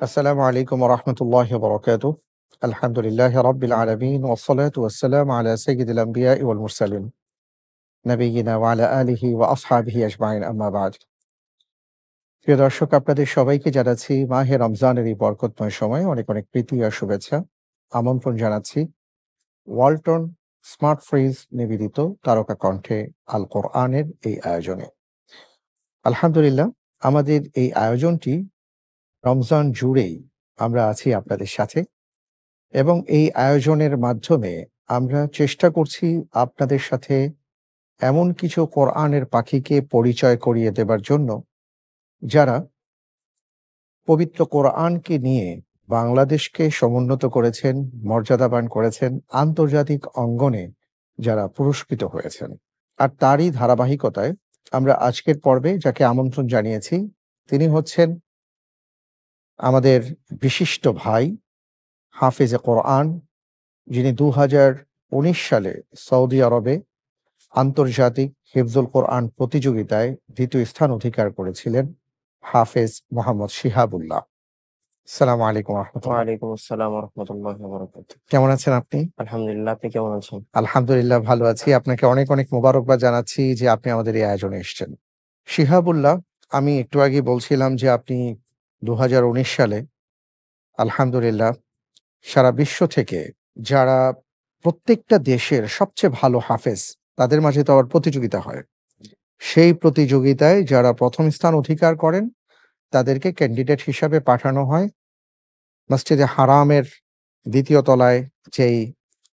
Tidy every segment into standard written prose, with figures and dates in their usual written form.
আসসালামু আলাইকুম ওরহমতুল্লাহি ওবরাকাতুহ। আলহামদুলিল্লাহি রাব্বিল আলামিন ওয়াসসালাতু ওয়াসসালামু আলা সাইয়্যিদিল আমবিয়াই ওয়াল মুরসালিন নাবিয়্যিনা ওয়া আলা আলিহি ওয়া আসহাবিহি আজমাইন আম্মা বা'দ। প্রিয় দর্শক, আপনাদের সবাইকে জানাচ্ছি মাহে রমজানের এই বরকতময় সময়ে অনেক অনেক প্রীতি আর শুভেচ্ছা। আমন্ত্রণ জানাচ্ছি ওয়ালটন স্মার্ট ফ্রিজ নিবেদিত তারকা কণ্ঠে আল কোরআনের এই আয়োজনে। আলহামদুলিল্লাহ, আমাদের এই আয়োজনটি রমজান জুড়েই আমরা আছি আপনাদের সাথে এবং এই আয়োজনের মাধ্যমে আমরা চেষ্টা করছি আপনাদের সাথে এমন কিছু কোরআনের পাখিকে পরিচয় করিয়ে দেবার জন্য, যারা পবিত্র কোরআনকে নিয়ে বাংলাদেশকে সমুন্নত করেছেন, মর্যাদাবান করেছেন, আন্তর্জাতিক অঙ্গনে যারা পুরস্কৃত হয়েছেন। আর তারই ধারাবাহিকতায় আমরা আজকের পর্বে যাকে আমন্ত্রণ জানিয়েছি, তিনি হচ্ছেন আমাদের বিশিষ্ট ভাই, হাফেজে কোরআন, যিনি ২০১৯ সালে সৌদি আরবে আন্তর্জাতিক হিফজুল কোরআন প্রতিযোগিতায় ২য় স্থান অধিকার করেছিলেন, হাফেজ মোহাম্মদ শিহাবুল্লাহ। আসসালামু আলাইকুম রহমতুল্লাহ। ওয়ালাইকুম আসসালাম ওয়া রাহমাতুল্লাহি ওয়া বারাকাতুহু। কেমন আছেন আপনি? আলহামদুলিল্লাহ, আপনি কেমন আছেন? আলহামদুলিল্লাহ ভালো আছি। আপনাকে অনেক অনেক মোবারকবাদ জানাচ্ছি যে আপনি আমাদের এই আয়োজনে এসছেন। শিহাবুল্লাহ, আমি একটু আগেই বলছিলাম যে আপনি ২০১৯ সালে আলহামদুলিল্লাহ সারা বিশ্ব থেকে যারা প্রত্যেকটা দেশের সবচেয়ে ভালো হাফেজ, তাদের মাঝে তো আবার প্রতিযোগিতা হয়। সেই প্রতিযোগিতায় যারা ১ম স্থান অধিকার করেন, তাদেরকে ক্যান্ডিডেট হিসাবে পাঠানো হয় মসজিদে হারামের ২য় তলায়, যেই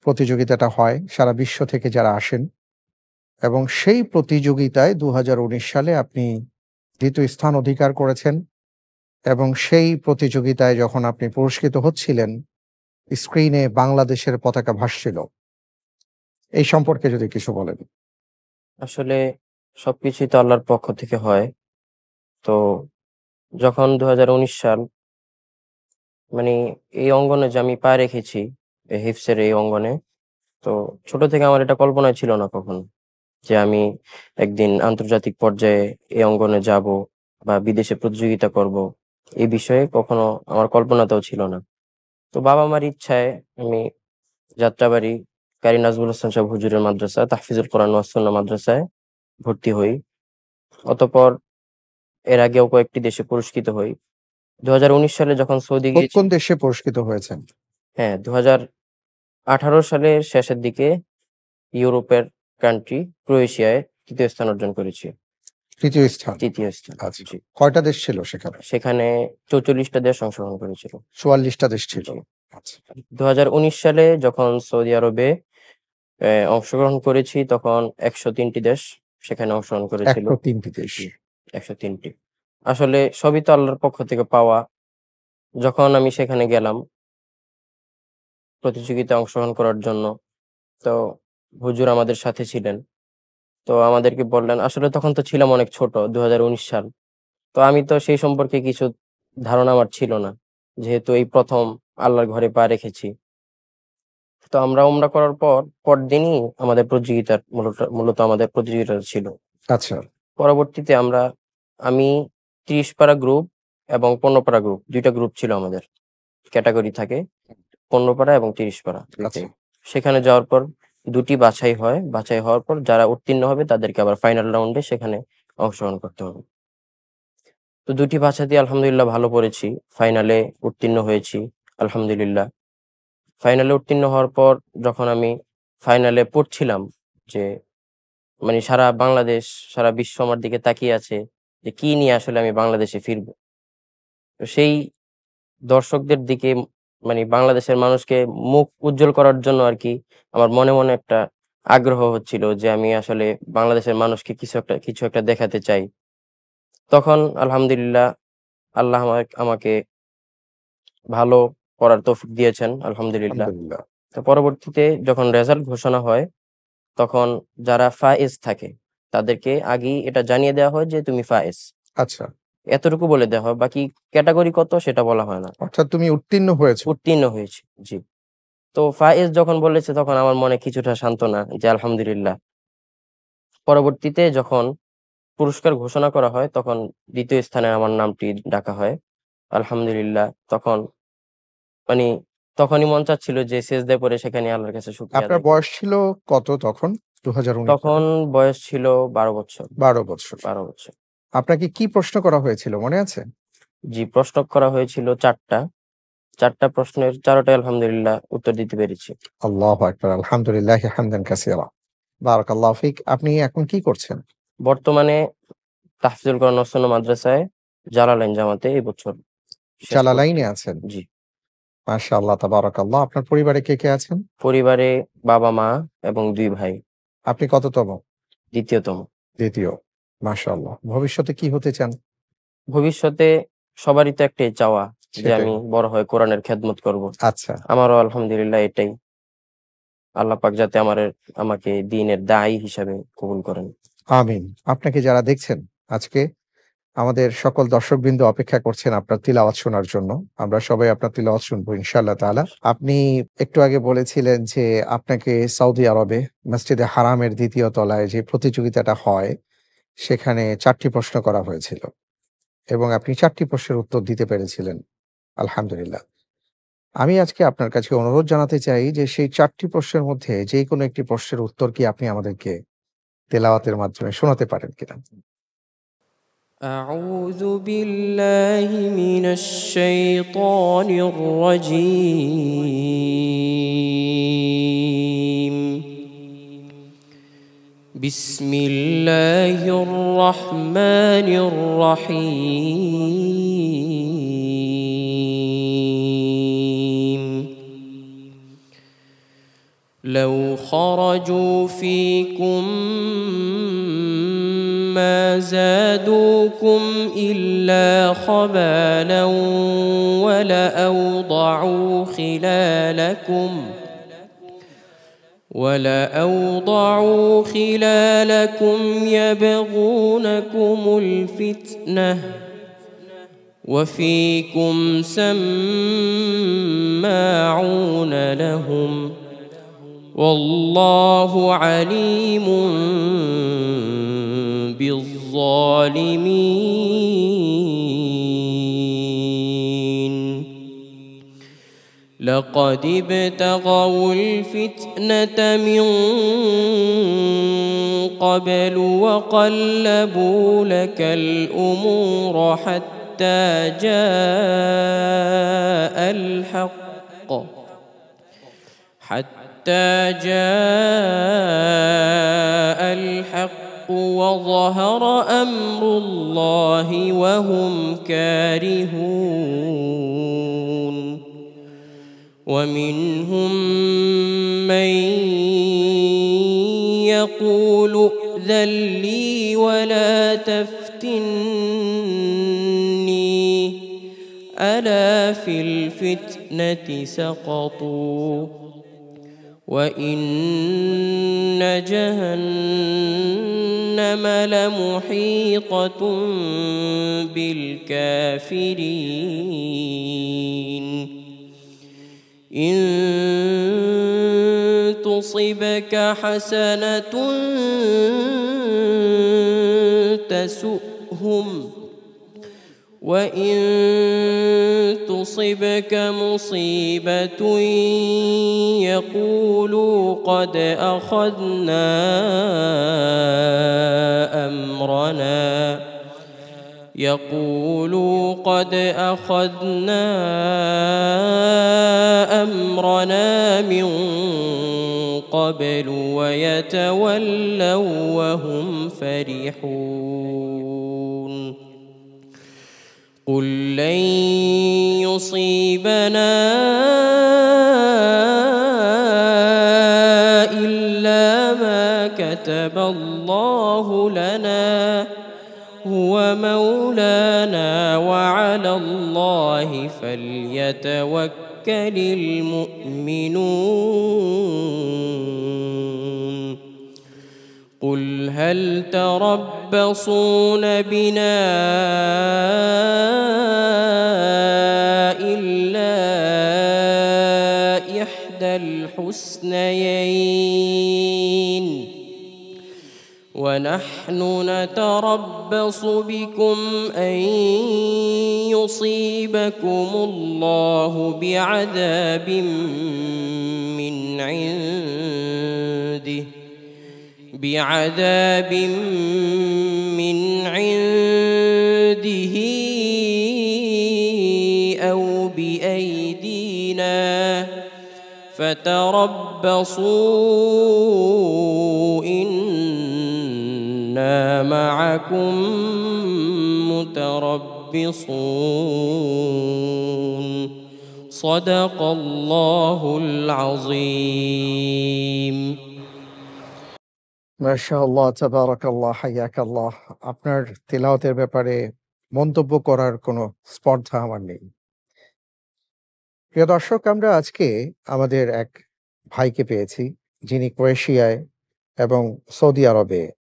প্রতিযোগিতাটা হয় সারা বিশ্ব থেকে যারা আসেন, এবং সেই প্রতিযোগিতায় ২০১৯ সালে আপনি ২য় স্থান অধিকার করেছেন। এবং সেই প্রতিযোগিতায় যখন আপনি পুরস্কৃত হচ্ছিলেন, স্ক্রিনে বাংলাদেশের পতাকা ভাসছিল। এই সম্পর্কে যদি কিছু বলেন। আসলে সবকিছুই তো আল্লাহর পক্ষ থেকে হয়। তো যখন ২০১৯ সাল মানে এই অঙ্গনে যে আমি পা রেখেছি, হিফজের এই অঙ্গনে, তো ছোট থেকে আমার এটা কল্পনায় ছিল না কখনো যে আমি একদিন আন্তর্জাতিক পর্যায়ে এই অঙ্গনে যাবো বা বিদেশে প্রতিযোগিতা করব। এই বিষয়ে কখনো আমার কল্পনাতেও ছিল না। তো বাবা-মার ইচ্ছায় আমি যাত্রাবাড়ি কারি নাজমুল হাসান সাহেব হুজুরের মাদ্রাসা তাহফিজুল কোরআন ওয়াস সুন্নাহ মাদ্রাসায় ভর্তি হই। অতঃপর এর আগেও কয়েকটি দেশে পুরস্কৃত হই। ২০১৯ সালে যখন সৌদি কোন গিয়েছি, কোন দেশে পুরস্কৃত হয়েছেন? হ্যাঁ, ২০১৮ সালের শেষের দিকে ইউরোপের কান্ট্রি ক্রোয়েশিয়ায় ৩য় স্থান অর্জন করেছি। ৩য় স্থান। ৩য় স্থান, আচ্ছা। জি। কয়টা দেশ ছিল সেখানে? সেখানে ৪৪ টা দেশ অংশগ্রহণ করেছিল। ৪৪ টা দেশ ছিল। জি। আচ্ছা। ২০১৯ সালে যখন সৌদি আরবে অংশগ্রহণ করেছি, তখন ১০৩ টি দেশ সেখানে অংশগ্রহণ করেছিল। ১০৩ টি দেশ। জি, ১০৩ টি। আসলে সবই তো আল্লাহর পক্ষ থেকে পাওয়া। যখন আমি সেখানে গেলাম প্রতিযোগিতায় অংশগ্রহণ করার জন্য, তো হুজুর আমাদের সাথে ছিলেন। তো আমাদেরকে বললেন, আসলে তখন তো ছিলাম অনেক ছোট, ২০১৯ সাল। তো আমি তো সেই সম্পর্কে কিছু ধারণা আমার ছিল না। যেহেতু এই ১ম আল্লাহর ঘরে পা রেখেছি। তো আমরা উমরা করার পরদিনই আমাদের প্রতিযোগিতার মূলত আমাদের প্রতিযোগিতাটা ছিল। আচ্ছা। পরবর্তীতে আমি ৩০ পারা গ্রুপ এবং ১৫ পারা গ্রুপ, ২ টা গ্রুপ ছিল আমাদের। ক্যাটেগরি থাকে ১৫ পারা এবং ৩০ পারা ২ টাই। আচ্ছা। সেখানে যাওয়ার পর ২ টি বাছাই হয়। বাছাই হওয়ার পর যারা উত্তীর্ণ হবে তাদেরকে আবার ফাইনাল রাউন্ডে সেখানে অংশগ্রহণ করতে হবে। তো ২ টি বাছাই দিয়ে আলহামদুলিল্লাহ ভালো করেছি। ফাইনালে উত্তীর্ণ হয়েছি আলহামদুলিল্লাহ। ফাইনালে উত্তীর্ণ হওয়ার পর যখন আমি ফাইনালে পড়ছিলাম, যে সারা বাংলাদেশ, সারা বিশ্ব আমার দিকে তাকিয়ে আছে যে কি নিয়ে আসলে আমি বাংলাদেশে ফিরবো। তো সেই দর্শকদের দিকে বাংলাদেশের মানুষকে মুখ উজ্জ্বল করার জন্য আরকি আমার মনে, মনে একটা আগ্রহ হচ্ছিল যে আমি আসলে বাংলাদেশের মানুষকে কিছু একটা দেখাতে চাই। তখন আলহামদুলিল্লাহ আল্লাহ আমাকে ভালো করার তৌফিক দিয়েছেন আলহামদুলিল্লাহ। আলহামদুলিল্লাহ। তো পরবর্তীতে যখন রেজাল্ট ঘোষণা হয়, তখন যারা ফায়েজ থাকে তাদেরকে আগেই এটা জানিয়ে দেওয়া হয় যে তুমি ফায়েজ। আচ্ছা। এতটুকু বলে দেওয়া হয়। বাকি ক্যাটেগরি কত সেটা বলা হয় না। অর্থাৎ তুমি উত্তীর্ণ হয়েছো। উত্তীর্ণ হয়েছি। জি। তো ফায়েজ যখন বলেছে তখন আমার মনে কিছুটা সান্ত্বনা যে আলহামদুলিল্লাহ। পরবর্তীতে যখন পুরস্কার ঘোষণা করা হয় তখন ২য় স্থানে আমার নামটি ডাকা হয়। আলহামদুলিল্লাহ তখন মানে তখনই মন চাচ্ছিল যে সেজদায় পড়ে সেখানে আল্লাহর কাছে শুকরিয়া আপনার আদায় করি। বয়স ছিল কত তখন? ২০১৯ সালে? তখন বয়স ছিল ১২ বছর। ১২ বছর। ১২ বছর। আপনাকে কি প্রশ্ন করা হয়েছিল মনে আছে? জি, প্রশ্ন করা হয়েছিল ৪ টা। ৪ টা প্রশ্নের ৪ টাই আলহামদুলিল্লাহ উত্তর দিতে পেরেছি। আল্লাহু আকবার। আলহামদুলিল্লাহি হামদান কাসীরা। বারাকাল্লাহু ফিক। আপনি এখন কি করছেন? বর্তমানে তাহফিজুল কোরআন ওয়াসুন্নাহ মাদ্রাসায় জালালাইন জামাতে এই বছর শেষ করছি। জালালাইনে আছেন। জি। মাশাআল্লাহ তাবারাকাল্লাহ। আপনার পরিবারে কে আছেন? পরিবারে বাবা-মা এবং ২ ভাই। আপনি কততম? ২য় তম। ২য়। মাশাআল্লাহ। ভবিষ্যতে কি হতে চান? ভবিষ্যতে সবারই তো একটাই চাওয়া যে সেটাই। আমি বড় হয়ে কোরআনের খেদমত করব। আচ্ছা। আমারও আলহামদুলিল্লাহ এটাই। আল্লাহ পাক যাতে আমাকে দ্বীনের দায়ী হিসাবে কবুল করেন। আমিন। আপনাকে যারা দেখছেন আজকে আমাদের সকল দর্শকবৃন্দ অপেক্ষা করছেন আপনার তিলাওয়াত শোনার জন্য। আমরা সবাই আপনার তিলাওয়াত শুনবো ইনশাআল্লাহ তাআলা। আপনি একটু আগে বলেছিলেন যে আপনাকে সৌদি আরবে মসজিদে হারামের ২য় তলায় যে প্রতিযোগিতাটা হয়, সেখানে ৪ টি প্রশ্ন করা হয়েছিল এবং আপনি ৪ টি প্রশ্নের উত্তর দিতে পেরেছিলেন। আলহামদুলিল্লাহ। আমি আজকে আপনার কাছে অনুরোধ জানাতে চাই যে সেই ৪ টি প্রশ্নের মধ্যে যেকোনো একটি প্রশ্নের উত্তর কি আপনি আমাদেরকে তেলাওয়াতের মাধ্যমে শোনাতে পারেন কিনা? أعوذ بالله من الشيطان الرجيم. بسم الله الرحمن الرحيم. لو خرجوا فيكم ما زادوكم إلا خبالا ولأوضعوا خلالكم يبغونكم الفتنة وفيكم سماعون لهم والله عليم بالظالمين. لقد ابتغوا الفتنة من قبل وقلبوا لك الأمور حتى جاء الحق وظهر أمر الله وهم كارهون. ومنهم من يقول ائذن لي ولا تفتني ألا في الفتنة سقطوا وإن جهنم لمحيطة بالكافرين. إن تصبك حسنة تسؤهم وإن تصبك مصيبة يقولوا قد أخذنا أمرنا من قبل ويتولوا وهم فرحون. قل لن يصيبنا إلا ما كتب الله لنا هو مولانا وعلى الله فليتوكل المؤمنون. قل هل تربصون بنا إلا إحدى الحسنيين ونحن نتربص بكم أن يصيبكم الله بعذاب من عنده أو بأيدينا فتربصوا إنا معكم متربصون صدق الله العظيم মাশাআল্লাহ, তাবারাকাল্লাহ, হাইয়াকাল্লাহ। আপনার তিলাওয়াতের ব্যাপারে মন্তব্য করার কোনো স্পর্ধা আমার নেই। প্রিয় দর্শক, আমরা আজকে আমাদের এক ভাইকে পেয়েছি, যিনি ক্রোয়েশিয়ায় এবং সৌদি আরবে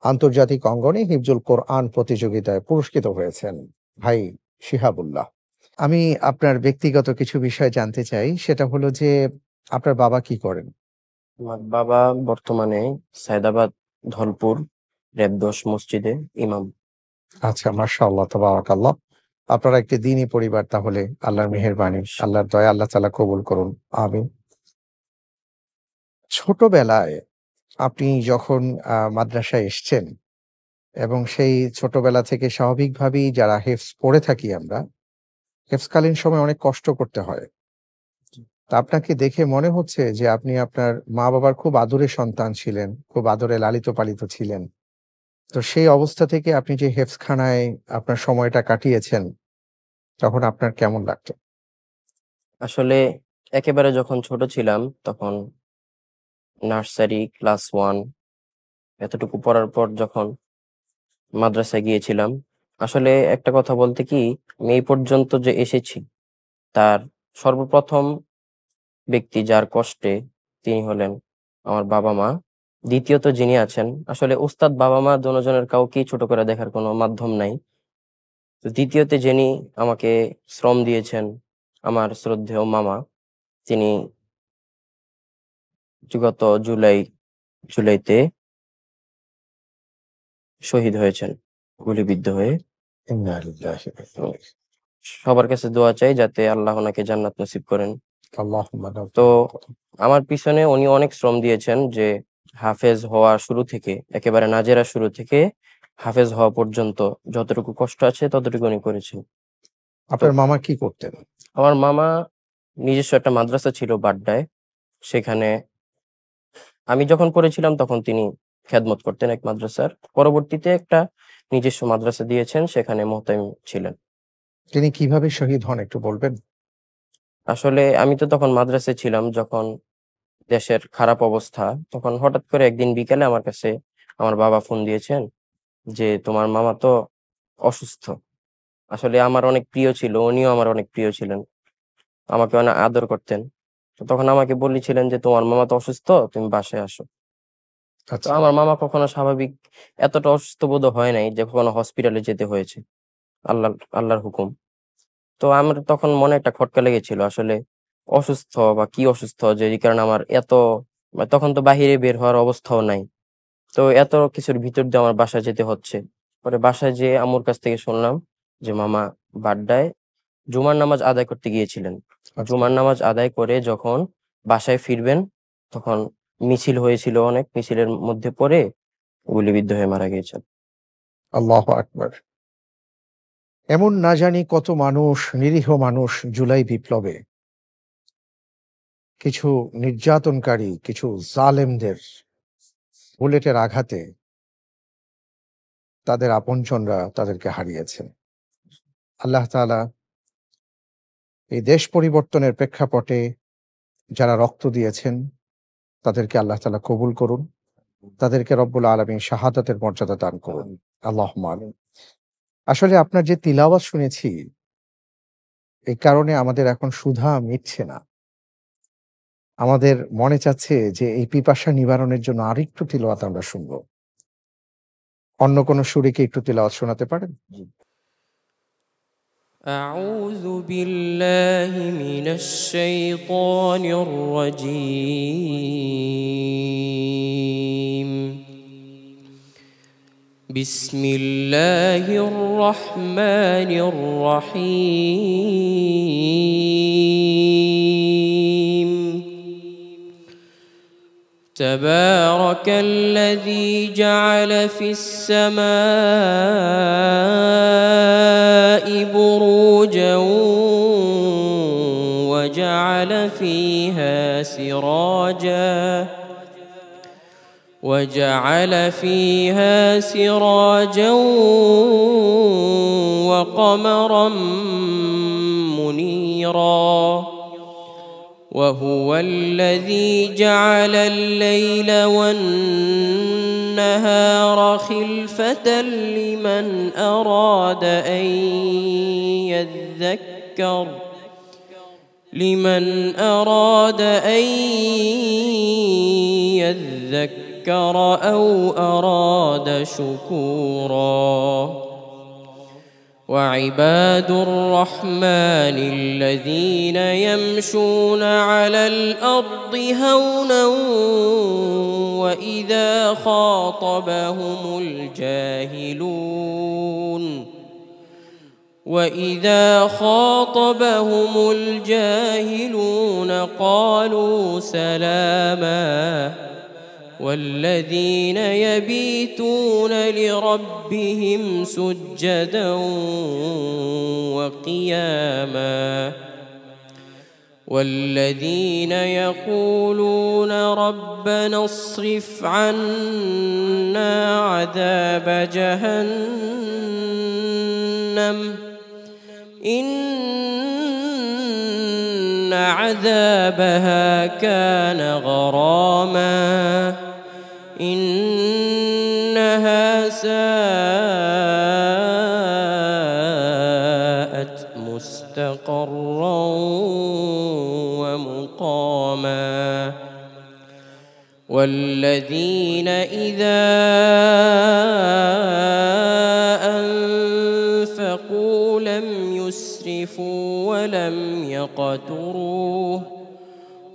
আন্তর্জাতিক অঙ্গনে হিফজুল কোরআন প্রতিযোগিতায় পুরস্কৃত হয়েছেন, ভাই শিহাবুল্লাহ। আমি আপনার ব্যক্তিগত কিছু বিষয় জানতে চাই। সেটা হলো যে, আপনার বাবা কি করেন? আমার বাবা বর্তমানে সায়দাবাদ ধলপুর রেবদোষ মসজিদে ইমাম। আচ্ছা, মাশাআল্লাহ, তাবারাকাল্লাহ। আপনারা একটি দ্বীনী পরিবার তাহলে। আল্লাহর মেহেরবানি, আল্লাহর দয়া, আল্লাহ তাআলা কবুল করুন। আমিন। ছোটবেলায় আপনি যখন মাদ্রাসায় এসছেন এবং সেই ছোটবেলা থেকে স্বাভাবিকভাবেই যারা হেফজ পড়ে থাকি আমরা, হেফজকালীন সময় অনেক কষ্ট করতে হয়। তা আপনাকে দেখে মনে হচ্ছে যে আপনি আপনার মা-বাবার খুব আদরের সন্তান ছিলেন, খুব আদরে লালিত-পালিত ছিলেন। তো সেই অবস্থা থেকে আপনি যে হেফজখানায় আপনার সময়টা কাটিয়েছেন, তখন আপনার কেমন লাগতো? আসলে একেবারে যখন ছোট ছিলাম তখন নার্সারি ক্লাস 1 এতটুকু পড়ার পর যখন মাদ্রাসায় গিয়েছিলাম, আসলে একটা কথা বলতে কি, আমি এই পর্যন্ত যে এসেছি তার সর্বপ্রথম ব্যক্তি যার কষ্টে তিনি হলেন আমার বাবা-মা। দ্বিতীয়ত যিনি আছেন, আসলে উস্তাদ বাবা-মা দোনোজনের কাউকেই ছোট করে দেখার কোনো মাধ্যম নাই। তো দ্বিতীয়তে যিনি আমাকে শ্রম দিয়েছেন, আমার শ্রদ্ধেয় মামা, তিনি গত জুলাইতে শহীদ হয়েছেন গুলিবিদ্ধ হয়ে। ইন্না লিল্লাহি ওয়া তো ইন্না ইলাইহি। সবার কাছে দোয়া চাই যাতে আল্লাহ ওনাকে জান্নাত নসিব করেন। আল্লাহুম্মা তো রাব্বিনা। আমার পিছনে উনি অনেক শ্রম দিয়েছেন যে হাফেজ হওয়া শুরু থেকে, একেবারে নাজেরা শুরু থেকে হাফেজ হওয়া পর্যন্ত যতটুকু কষ্ট আছে ততটুকু উনি করেছেন। তো আপনার মামা কি করতেন? আমার মামা নিজস্ব একটা মাদ্রাসা ছিল বাড্ডায়। সেখানে আমি যখন পড়েছিলাম তখন তিনি খেদমত করতেন এক মাদ্রাসার। পরবর্তীতে একটা নিজস্ব মাদ্রাসা দিয়েছেন, সেখানে মোহতামিম ছিলেন। তিনি কিভাবে শহীদ হন একটু বলবেন? আসলে আমি তো তখন মাদ্রাসায় ছিলাম যখন দেশের খারাপ অবস্থা, তখন হঠাৎ করে একদিন বিকেলে আমার কাছে আমার বাবা ফোন দিয়েছেন যে, "তোমার মামা তো অসুস্থ।" আসলে আমার অনেক প্রিয় ছিল, উনিও আমার অনেক প্রিয় ছিলেন। আমাকে অনেক আদর করতেন। তো তখন আমাকে বলেছিলেন যে, "তোমার মামা তো অসুস্থ, তুমি বাসায় আসো।" তো আচ্ছা, আমার মামা কখনো স্বাভাবিক এতটা অসুস্থ বোধ হয় নাই যে কখনো হসপিটালে যেতে হয়েছে। আল্লাহর হুকুম। তো আমার তখন মনে একটা খটকা লেগেছিল। আসলে অসুস্থ বা কি অসুস্থ যে এই কারণে আমার এত, তখন তো বাহিরে বের হওয়ার অবস্থাও নাই। তো এত কিছুর ভিতর দিয়ে আমার বাসায় যেতে হচ্ছে। পরে বাসায় যেয়ে আম্মুর কাছ থেকে শুনলাম যে মামা বাড্ডায় জুমার নামাজ আদায় করতে গিয়েছিলেন। আচ্ছা। জুমার নামাজ আদায় করে যখন বাসায় ফিরবেন তখন মিছিল হয়েছিল অনেক। মিছিলের মধ্যে পড়ে গুলিবিদ্ধ হয়ে মারা গিয়েছেন। আল্লাহু আকবার! এমন না জানি কত মানুষ, নিরীহ মানুষ জুলাই বিপ্লবে কিছু নির্যাতনকারী, কিছু জালেমদের বুলেটের আঘাতে তাদের আপনজনরা তাদেরকে হারিয়েছে। আল্লাহ তাআলা এই দেশ পরিবর্তনের প্রেক্ষাপটে যারা রক্ত দিয়েছেন তাদেরকে আল্লাহ তাআলা কবুল করুন। তাদেরকে রব্বুল আলামিন শাহাদাতের মর্যাদা দান করুন। আল্লাহুম্মা আমিন। আসলে আপনার যে তিলাওয়াত শুনেছি, এই কারণে আমাদের এখন ক্ষুধা মিটছে না। আমাদের মনে চাচ্ছে যে এই পিপাসা নিবারণের জন্য আরেকটু তিলাওয়াত আমরা শুনব। অন্য কোনো সুরে কি একটু তিলাওয়াত শোনাতে পারেন? أعوذ بالله من الشيطان الرجيم بسم الله الرحمن الرحيم تبارك الذي جعل في السماء بروجا وجعل فيها سراجا وقمرا منيرا وهو الذي جعل الليل والنهار خلفة لمن أراد أن يذكر أو أراد شكورا وعباد الرحمن الذين يمشون على الأرض هونا وإذا خاطبهم الجاهلون قالوا سلاما والذين يبيتون لربهم سجدا وقياما والذين يقولون ربنا اصرف عنا عذاب جهنم إن عذابها كان غراما إنها ساءت مستقرا ومقاما والذين إذا أنفقوا لم يسرفوا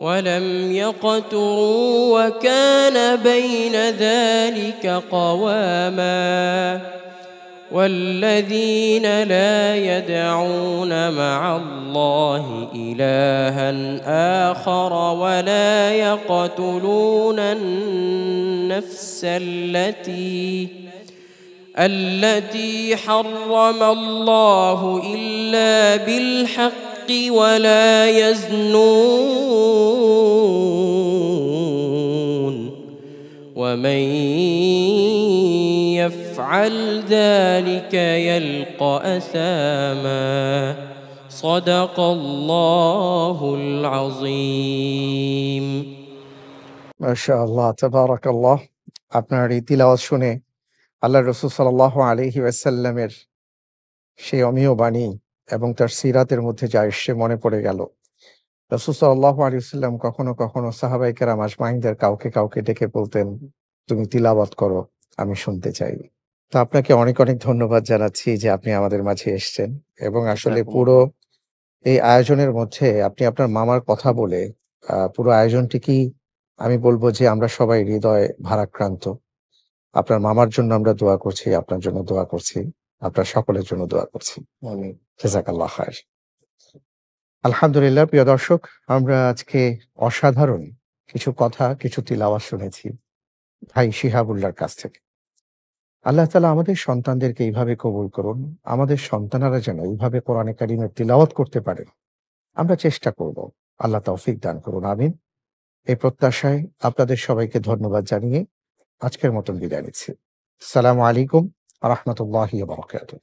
ولم يقتروا وكان بين ذلك قواما والذين لا يدعون مع الله إلها آخر ولا يقتلون النفس التي حرم الله إلا بالحق ولا يزنون ومن يفعل ذلك يلقى أثاما صدق الله العظيم মাশাআল্লাহ, তাবারাকাল্লাহ। আপনার এই তিলাওয়াত শুনে আল্লাহর রাসূল সাল্লাল্লাহু আলাইহি ওয়াসাল্লামের সেই অমীয় বাণী এবং তার সিরাতের মধ্যে যা এসছে মনে পড়ে গেল। রাসূল সাল্লাল্লাহু আলাইহি ওয়াসাল্লাম কখনো কখনো সাহাবায়ে কেরাম আজমাইনদের কাউকে ডেকে বলতেন, তুমি তিলাওয়াত করো, আমি শুনতে চাই। তো আপনাকে অনেক ধন্যবাদ জানাচ্ছি যে আপনি আমাদের মাঝে এসছেন এবং আসলে পুরো এই আয়োজনের মধ্যে আপনি আপনার মামার কথা বলে পুরো আয়োজনটিকেই আমি বলব যে আমরা সবাই হৃদয় ভারাক্রান্ত। আপনার মামার জন্য আমরা দোয়া করছি, আপনার জন্য দোয়া করছি, আপনার সকলের জন্য দোয়া করছি। আমিন। জাযাকাল্লাহ খায়ের। আলহামদুলিল্লাহ, প্রিয় দর্শক, আমরা আজকে অসাধারণ কিছু কথা, কিছু তিলাওয়াত শুনেছি ভাই শিহাবুল্লাহর কাছ থেকে। আল্লাহ তাআলা আমাদের সন্তানদেরকে এইভাবে কবুল করুন। আমাদের সন্তানেরা যেন এইভাবে কোরআনে কারিমের তিলাওয়াত করতে পারে। আমরা চেষ্টা করব। আল্লাহ তৌফিক দান করুন। আমিন। এই প্রত্যাশায় আপনাদের সবাইকে ধন্যবাদ জানিয়ে আজকের মতন বিদায় নিচ্ছি। আসসালামু আলাইকুম ওয়া রাহমাতুল্লাহি ওয়া বারাকাতুহু।